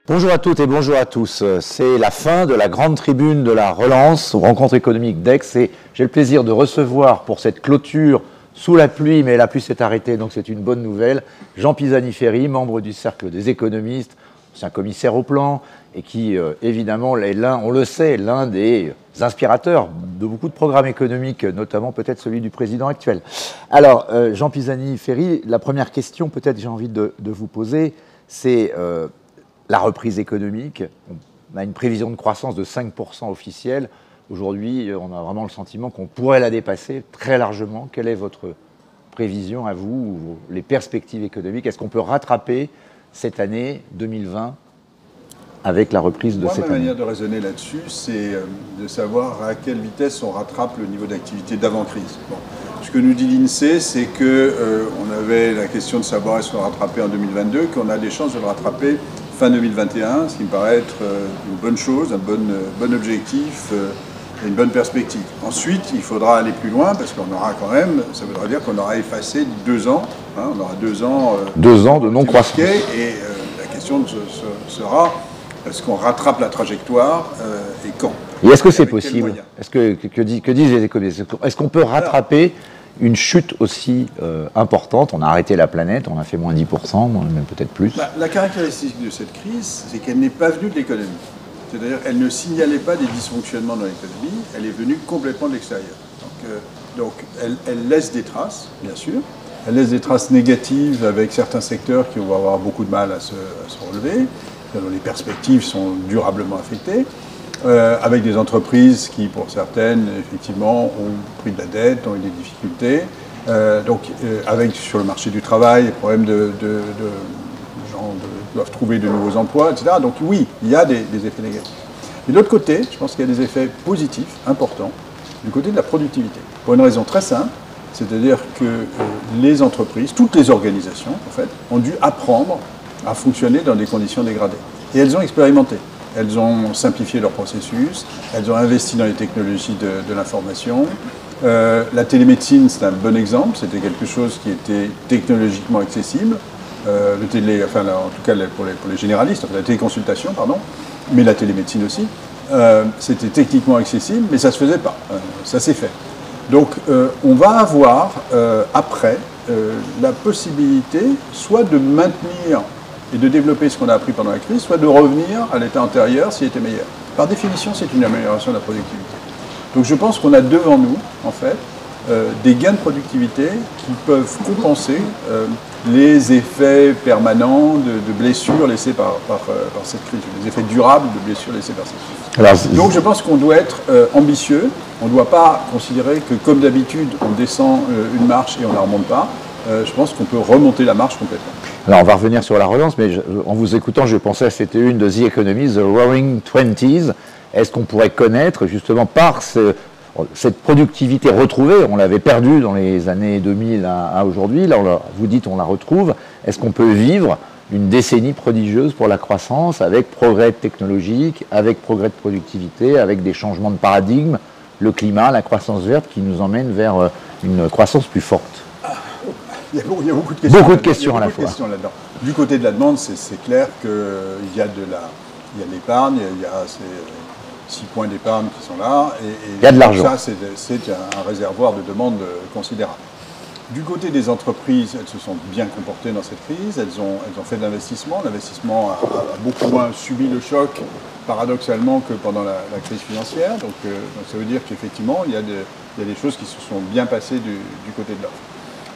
Bonjour à toutes et bonjour à tous. C'est la fin de la grande tribune de la relance, rencontre économique d'Aix, et j'ai le plaisir de recevoir pour cette clôture sous la pluie, mais la pluie s'est arrêtée, donc c'est une bonne nouvelle, Jean Pisani-Ferry, membre du Cercle des économistes, c'est un commissaire au plan, et qui évidemment est l'un, on le sait, l'un des inspirateurs de beaucoup de programmes économiques, notamment peut-être celui du président actuel. Alors, Jean Pisani-Ferry, la première question peut-être j'ai envie de vous poser, c'est la reprise économique. On a une prévision de croissance de 5% officielle. Aujourd'hui, on a vraiment le sentiment qu'on pourrait la dépasser très largement. Quelle est votre prévision à vous, ou les perspectives économiques? Est-ce qu'on peut rattraper cette année 2020 avec la reprise de cette année? Ma manière de raisonner là-dessus, c'est de savoir à quelle vitesse on rattrape le niveau d'activité d'avant-crise. Bon. Ce que nous dit l'INSEE, c'est qu'on avait la question de savoir est-ce qu'on rattrapait en 2022, qu'on a des chances de le rattraper fin 2021, ce qui me paraît être une bonne chose, un bon objectif et une bonne perspective. Ensuite, il faudra aller plus loin parce qu'on aura quand même, ça voudra dire qu'on aura effacé 2 ans, hein, on aura 2 ans, 2 ans de non-croissance. Et la question sera, est-ce qu'on rattrape la trajectoire et quand? Et est-ce que c'est possible? Que disent les économistes? Est-ce qu'on peut rattraper une chute aussi importante? On a arrêté la planète, on a fait moins 10%, même peut-être plus. La caractéristique de cette crise, c'est qu'elle n'est pas venue de l'économie. C'est-à-dire qu'elle ne signalait pas des dysfonctionnements dans l'économie, elle est venue complètement de l'extérieur. Donc elle laisse des traces, bien sûr. Elle laisse des traces négatives avec certains secteurs qui vont avoir beaucoup de mal à se relever, dont les perspectives sont durablement affectées. Avec des entreprises qui, pour certaines, effectivement, ont pris de la dette, ont eu des difficultés. Avec, sur le marché du travail, des problèmes de gens doivent trouver de nouveaux emplois, etc. Donc oui, il y a des effets négatifs. Et de l'autre côté, je pense qu'il y a des effets positifs, importants, du côté de la productivité. Pour une raison très simple, c'est-à-dire que les entreprises, toutes les organisations, en fait, ont dû apprendre à fonctionner dans des conditions dégradées. Et elles ont expérimenté. Elles ont simplifié leur processus, elles ont investi dans les technologies de l'information. La télémédecine, c'est un bon exemple, c'était quelque chose qui était technologiquement accessible. En tout cas pour les généralistes, la téléconsultation, pardon, mais la télémédecine aussi. C'était techniquement accessible, mais ça ne se faisait pas. Ça s'est fait. Donc on va avoir, après, la possibilité soit de maintenir et de développer ce qu'on a appris pendant la crise, soit de revenir à l'état antérieur s'il était meilleur. Par définition, c'est une amélioration de la productivité. Donc je pense qu'on a devant nous, en fait, des gains de productivité qui peuvent compenser les effets permanents de blessures laissées par cette crise, les effets durables de blessures laissées par cette crise. Donc je pense qu'on doit être ambitieux, on ne doit pas considérer que, comme d'habitude, on descend une marche et on ne la remonte pas. Je pense qu'on peut remonter la marche complètement. Alors on va revenir sur la relance, mais en vous écoutant, je pensais à cette une de The Economist, The Roaring Twenties. Est-ce qu'on pourrait connaître, justement, par cette productivité retrouvée, on l'avait perdue dans les années 2000 à aujourd'hui, là vous dites on la retrouve, est-ce qu'on peut vivre une décennie prodigieuse pour la croissance, avec progrès technologique, avec progrès de productivité, avec des changements de paradigme, le climat, la croissance verte qui nous emmène vers une croissance plus forte? Il y a beaucoup de questions. Beaucoup de questions à la fois. Là-dedans. Du côté de la demande, c'est clair qu'il y a de l'épargne, il y a ces 6 points d'épargne qui sont là. Et il y a de l'argent. Ça, c'est un réservoir de demande considérable. Du côté des entreprises, elles se sont bien comportées dans cette crise, elles ont fait de l'investissement. L'investissement a beaucoup moins subi le choc, paradoxalement, que pendant la crise financière. Donc ça veut dire qu'effectivement, il y a des choses qui se sont bien passées du côté de l'offre.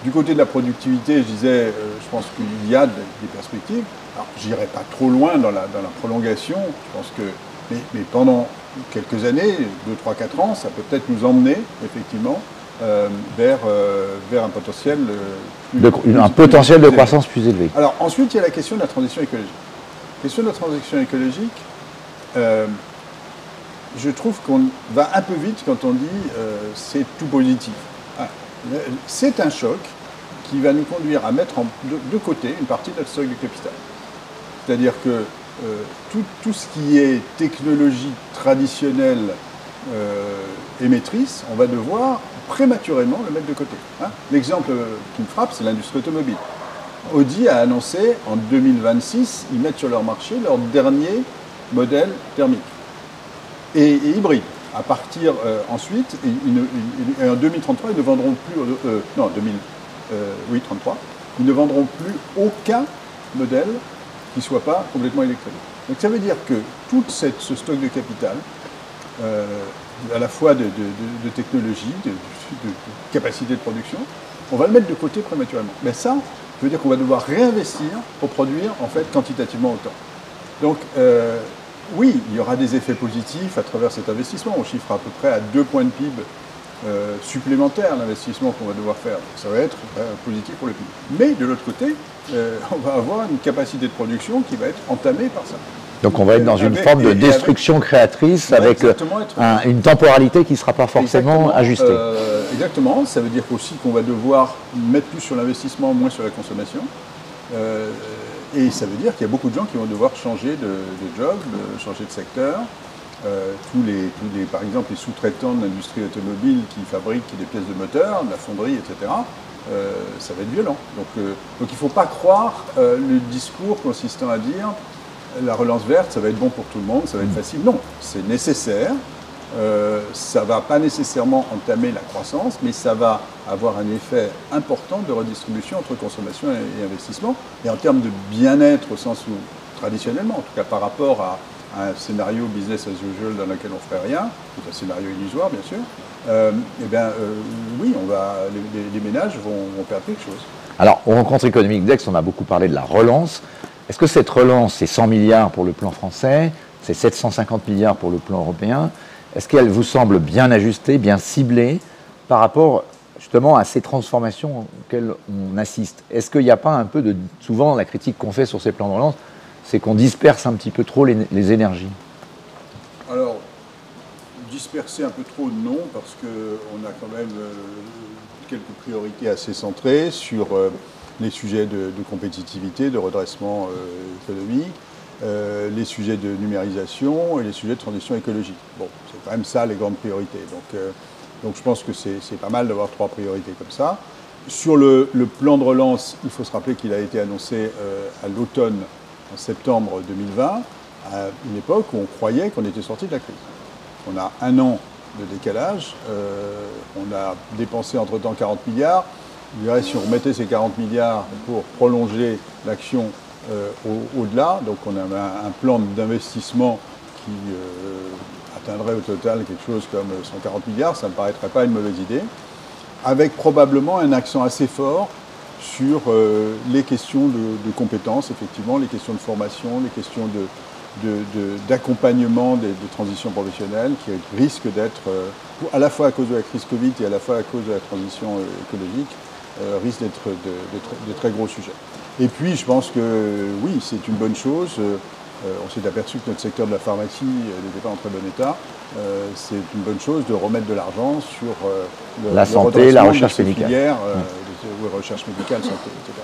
Du côté de la productivité, je disais, je pense qu'il y a des perspectives. Alors, je n'irai pas trop loin dans la prolongation. Je pense que, mais pendant quelques années, 2, 3, 4 ans, ça peut peut-être nous emmener, effectivement, vers un potentiel potentiel de croissance plus élevé. Alors, ensuite, il y a la question de la transition écologique. La question de la transition écologique, je trouve qu'on va un peu vite quand on dit c'est tout positif. C'est un choc qui va nous conduire à mettre de côté une partie de notre stock de capital. C'est-à-dire que tout ce qui est technologie traditionnelle émettrice, on va devoir prématurément le mettre de côté. L'exemple qui me frappe, c'est l'industrie automobile. Audi a annoncé en 2026, ils mettent sur leur marché leur dernier modèle thermique et hybride. À partir ensuite, en 2033, ils ne vendront plus, non, 33, ils ne vendront plus aucun modèle qui ne soit pas complètement électrique. Donc ça veut dire que tout ce stock de capital, à la fois de technologie, de capacité de production, on va le mettre de côté prématurément. Mais ça veut dire qu'on va devoir réinvestir pour produire en fait quantitativement autant. Donc oui, il y aura des effets positifs à travers cet investissement. On chiffre à peu près à 2 points de PIB supplémentaires l'investissement qu'on va devoir faire. Ça va être positif pour le PIB. Mais de l'autre côté, on va avoir une capacité de production qui va être entamée par ça. Donc on va être dans une forme de destruction créatrice avec une temporalité qui ne sera pas forcément ajustée. Exactement, ça veut dire aussi qu'on va devoir mettre plus sur l'investissement, moins sur la consommation. Et ça veut dire qu'il y a beaucoup de gens qui vont devoir changer de job, changer de secteur. Par exemple, les sous-traitants de l'industrie automobile qui fabriquent des pièces de moteur, de la fonderie, etc., ça va être violent. Donc il ne faut pas croire le discours consistant à dire la relance verte, ça va être bon pour tout le monde, ça va être facile. Non, c'est nécessaire. Ça ne va pas nécessairement entamer la croissance, mais ça va avoir un effet important de redistribution entre consommation et investissement. Et en termes de bien-être, au sens où, traditionnellement, en tout cas par rapport à un scénario business as usual dans lequel on ne ferait rien, c'est un scénario illusoire bien sûr, oui, les ménages vont perdre quelque chose. Alors, aux rencontres économiques d'Aix, on a beaucoup parlé de la relance. Est-ce que cette relance, c'est 100 milliards pour le plan français, c'est 750 milliards pour le plan européen? Est-ce qu'elle vous semble bien ajustée, bien ciblée par rapport justement à ces transformations auxquelles on assiste? Est-ce qu'il n'y a pas un peu de... Souvent, la critique qu'on fait sur ces plans de relance, c'est qu'on disperse un petit peu trop les énergies. Alors, disperser un peu trop, non, parce qu'on a quand même quelques priorités assez centrées sur les sujets de compétitivité, de redressement économique, les sujets de numérisation et les sujets de transition écologique. Bon, c'est quand même ça les grandes priorités. Donc je pense que c'est pas mal d'avoir 3 priorités comme ça. Sur le plan de relance, il faut se rappeler qu'il a été annoncé à l'automne, en septembre 2020, à une époque où on croyait qu'on était sorti de la crise. On a 1 an de décalage, on a dépensé entre-temps 40 milliards. Je dirais, si on remettait ces 40 milliards pour prolonger l'action au-delà, donc on a un plan d'investissement qui atteindrait au total quelque chose comme 140 milliards, ça ne me paraîtrait pas une mauvaise idée, avec probablement un accent assez fort sur les questions de compétences, effectivement, les questions de formation, les questions d'accompagnement de transition professionnelle qui risquent d'être, à la fois à cause de la crise Covid et à la fois à cause de la transition écologique, risquent d'être de très gros sujets. Et puis, je pense que oui, c'est une bonne chose. On s'est aperçu que notre secteur de la pharmacie n'était pas en très bon état. C'est une bonne chose de remettre de l'argent sur la santé, la recherche médicale. Recherche médicale, santé, etc.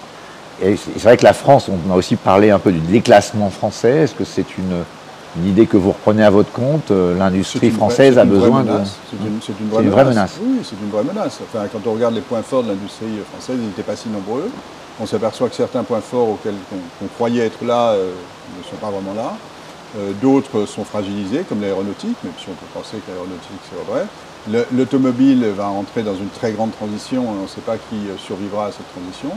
Et c'est vrai que la France, on a aussi parlé un peu du déclassement français. Est-ce que c'est une idée que vous reprenez à votre compte? L'industrie française a besoin de... C'est une vraie menace. Oui, c'est une vraie menace. Enfin, quand on regarde les points forts de l'industrie française, ils n'étaient pas si nombreux. On s'aperçoit que certains points forts auxquels on croyait être là ne sont pas vraiment là. D'autres sont fragilisés, comme l'aéronautique, même si on peut penser que l'aéronautique, c'est vrai. L'automobile va entrer dans une très grande transition, on ne sait pas qui survivra à cette transition.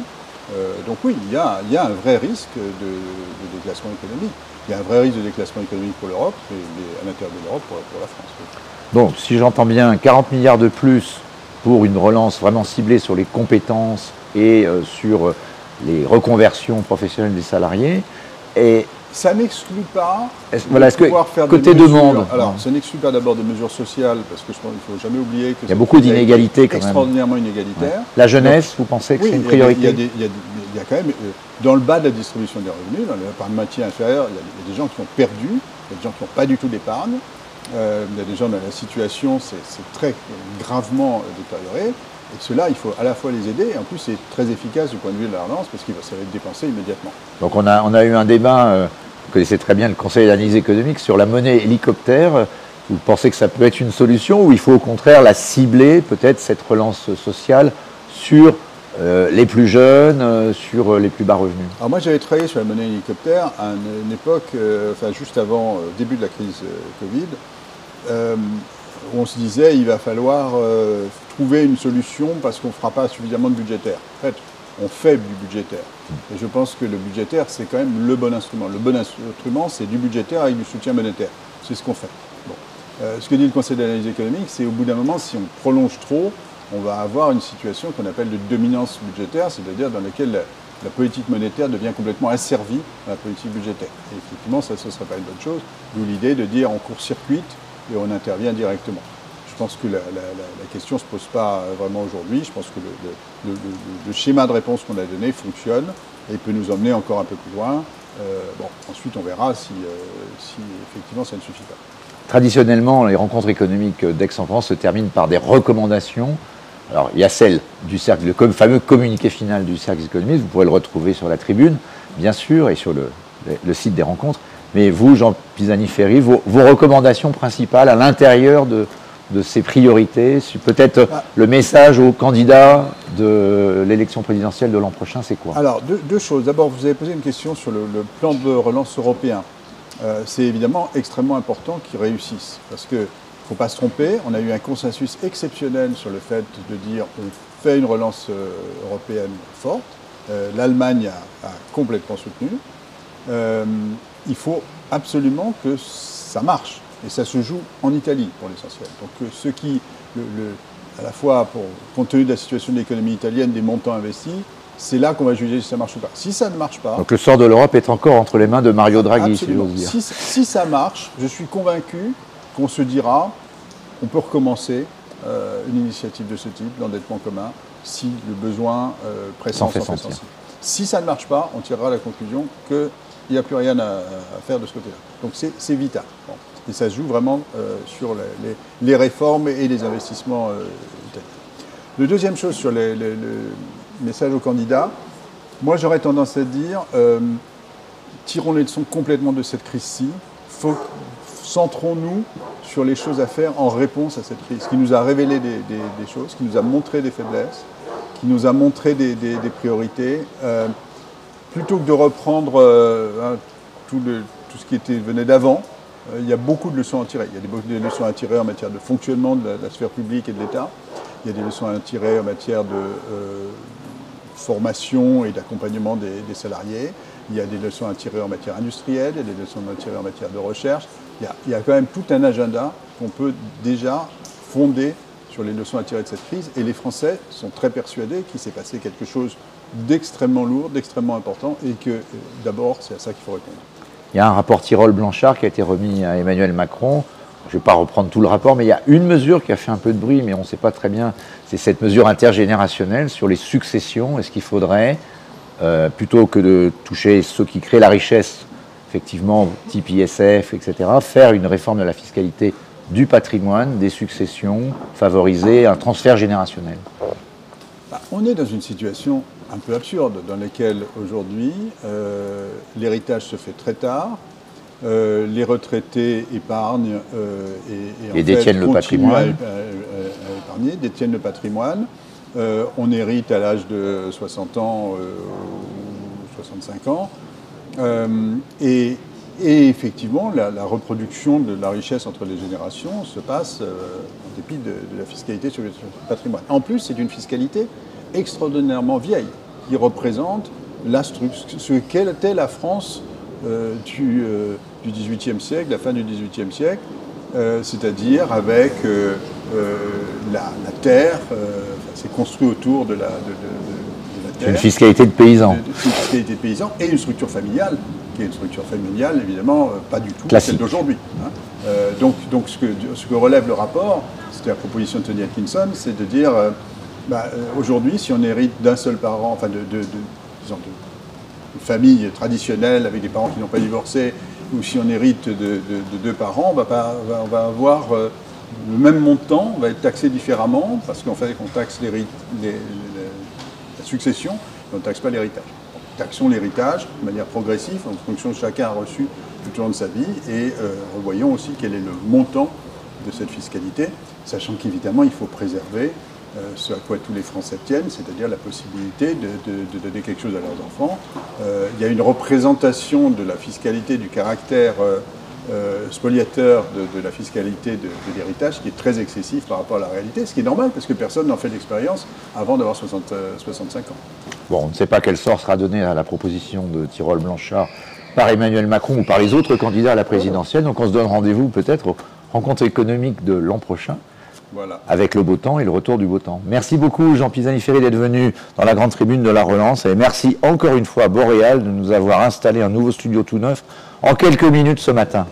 Donc oui, il y a un vrai risque de déclassement économique. Il y a un vrai risque de déclassement économique pour l'Europe, et à l'intérieur de l'Europe pour la France. Oui. Donc, si j'entends bien, 40 milliards de plus pour une relance vraiment ciblée sur les compétences et sur les reconversions professionnelles des salariés. Et ça n'exclut pas est-ce que faire côté des mesures, demande, alors ça n'exclut pas d'abord des mesures sociales, parce que je pense qu'il ne faut jamais oublier que il y a beaucoup d'inégalités quand même. Extraordinairement inégalitaire. Ouais. La jeunesse, vous pensez que c'est une priorité? Il y a quand même, dans le bas de la distribution des revenus, dans l'épargne moitié inférieure, il y a des gens qui ont perdu, il y a des gens qui n'ont pas du tout d'épargne, il y a des gens dont la situation s'est très gravement détériorée. Et cela, il faut à la fois les aider, et en plus c'est très efficace du point de vue de la relance, parce que ça va être dépensé immédiatement. Donc on a eu un débat, vous connaissez très bien le Conseil d'analyse économique, sur la monnaie hélicoptère. Vous pensez que ça peut être une solution, ou il faut au contraire la cibler, peut-être cette relance sociale, sur les plus jeunes, sur les plus bas revenus? Alors moi j'avais travaillé sur la monnaie hélicoptère à une époque, enfin juste avant début de la crise Covid, où on se disait il va falloir trouver une solution parce qu'on ne fera pas suffisamment de budgétaire. En fait, on fait du budgétaire. Et je pense que le budgétaire, c'est quand même le bon instrument. Le bon instrument, c'est du budgétaire avec du soutien monétaire. C'est ce qu'on fait. Bon. Ce que dit le Conseil d'analyse économique, c'est au bout d'un moment, si on prolonge trop, on va avoir une situation qu'on appelle de dominance budgétaire, c'est-à-dire dans laquelle la politique monétaire devient complètement asservie à la politique budgétaire. Et effectivement, ça, ce ne serait pas une bonne chose. D'où l'idée de dire on court-circuite et on intervient directement. Je pense que la question ne se pose pas vraiment aujourd'hui. Je pense que le schéma de réponse qu'on a donné fonctionne et peut nous emmener encore un peu plus loin. Bon, ensuite, on verra si effectivement ça ne suffit pas. Traditionnellement, les rencontres économiques d'Aix-en-Provence se terminent par des recommandations. Alors, il y a celle du cercle, le fameux communiqué final du cercle économique. Vous pourrez le retrouver sur la tribune, bien sûr, et sur le site des rencontres. Mais vous, Jean Pisani-Ferry, vos recommandations principales à l'intérieur de ces priorités, peut-être le message aux candidats de l'élection présidentielle de l'an prochain, c'est quoi? Alors, deux choses. D'abord, vous avez posé une question sur le plan de relance européen. C'est évidemment extrêmement important qu'ils réussissent. Parce qu'il ne faut pas se tromper, on a eu un consensus exceptionnel sur le fait de dire on fait une relance européenne forte. L'Allemagne a complètement soutenu. Il faut absolument que ça marche. Et ça se joue en Italie pour l'essentiel. Donc ceux qui, à la fois compte tenu de la situation de l'économie italienne, des montants investis, c'est là qu'on va juger si ça marche ou pas. Si ça ne marche pas... Donc le sort de l'Europe est encore entre les mains de Mario Draghi, absolument. si j'ose dire. Si ça marche, je suis convaincu qu'on se dira on peut recommencer une initiative de ce type, d'endettement commun, si le besoin pressant s'en fait sentir. Si ça ne marche pas, on tirera la conclusion qu'il n'y a plus rien à faire de ce côté-là. Donc c'est vital. Bon. Et ça se joue vraiment sur les réformes et les investissements italiens. La deuxième chose sur le message aux candidats, moi j'aurais tendance à dire, tirons les leçons complètement de cette crise-ci, centrons-nous sur les choses à faire en réponse à cette crise, qui nous a révélé des choses, qui nous a montré des faiblesses, qui nous a montré des priorités, plutôt que de reprendre tout ce qui venait d'avant. Il y a beaucoup de leçons à tirer. Il y a des leçons à tirer en matière de fonctionnement de la sphère publique et de l'État. Il y a des leçons à tirer en matière de formation et d'accompagnement des salariés. Il y a des leçons à tirer en matière industrielle. Il y a des leçons à tirer en matière de recherche. Il y a quand même tout un agenda qu'on peut déjà fonder sur les leçons à tirer de cette crise. Et les Français sont très persuadés qu'il s'est passé quelque chose d'extrêmement lourd, d'extrêmement important, et que d'abord, c'est à ça qu'il faut répondre. Il y a un rapport Tirole-Blanchard qui a été remis à Emmanuel Macron. Je ne vais pas reprendre tout le rapport, mais il y a une mesure qui a fait un peu de bruit, mais on ne sait pas très bien. C'est cette mesure intergénérationnelle sur les successions. Est-ce qu'il faudrait, plutôt que de toucher ceux qui créent la richesse, effectivement, type ISF, etc., faire une réforme de la fiscalité du patrimoine, des successions, favoriser un transfert générationnel? On est dans une situation un peu absurde dans laquelle aujourd'hui l'héritage se fait très tard, les retraités épargnent et détiennent le patrimoine. À épargner, détiennent le patrimoine. On hérite à l'âge de 60 ans ou 65 ans. Et effectivement, la reproduction de la richesse entre les générations se passe en dépit de la fiscalité sur le patrimoine. En plus, c'est une fiscalité extraordinairement vieille, qui représente ce qu'était la France du XVIIIe siècle, la fin du XVIIIe siècle, c'est-à-dire avec la terre, c'est construit autour de la terre. Une fiscalité de paysans. Une fiscalité de paysans et une structure familiale, qui est une structure familiale, évidemment, pas du tout classique. Celle d'aujourd'hui. Donc ce que relève le rapport, c'était la proposition de Tony Atkinson, c'est de dire, aujourd'hui, si on hérite d'un seul parent, enfin disons de famille traditionnelle avec des parents qui n'ont pas divorcé, ou si on hérite de deux parents, on va avoir le même montant, on va être taxé différemment, parce qu'en fait, on taxe la succession, et on ne taxe pas l'héritage. Taxons l'héritage de manière progressive, en fonction de chacun a reçu tout au long de sa vie, et revoyons aussi quel est le montant de cette fiscalité, sachant qu'évidemment, il faut préserver ce à quoi tous les Français tiennent, c'est-à-dire la possibilité de donner quelque chose à leurs enfants. Il y a une représentation de la fiscalité, du caractère spoliateur de la fiscalité de l'héritage qui est très excessif par rapport à la réalité, ce qui est normal parce que personne n'en fait l'expérience avant d'avoir 65 ans. Bon, on ne sait pas quel sort sera donné à la proposition de Tirole Blanchard par Emmanuel Macron ou par les autres candidats à la présidentielle, donc on se donne rendez-vous peut-être aux rencontres économiques de l'an prochain. Voilà. Avec le beau temps et le retour du beau temps. Merci beaucoup Jean Pisani-Ferry d'être venu dans la grande tribune de la relance et merci encore une fois à Boréal de nous avoir installé un nouveau studio tout neuf en quelques minutes ce matin.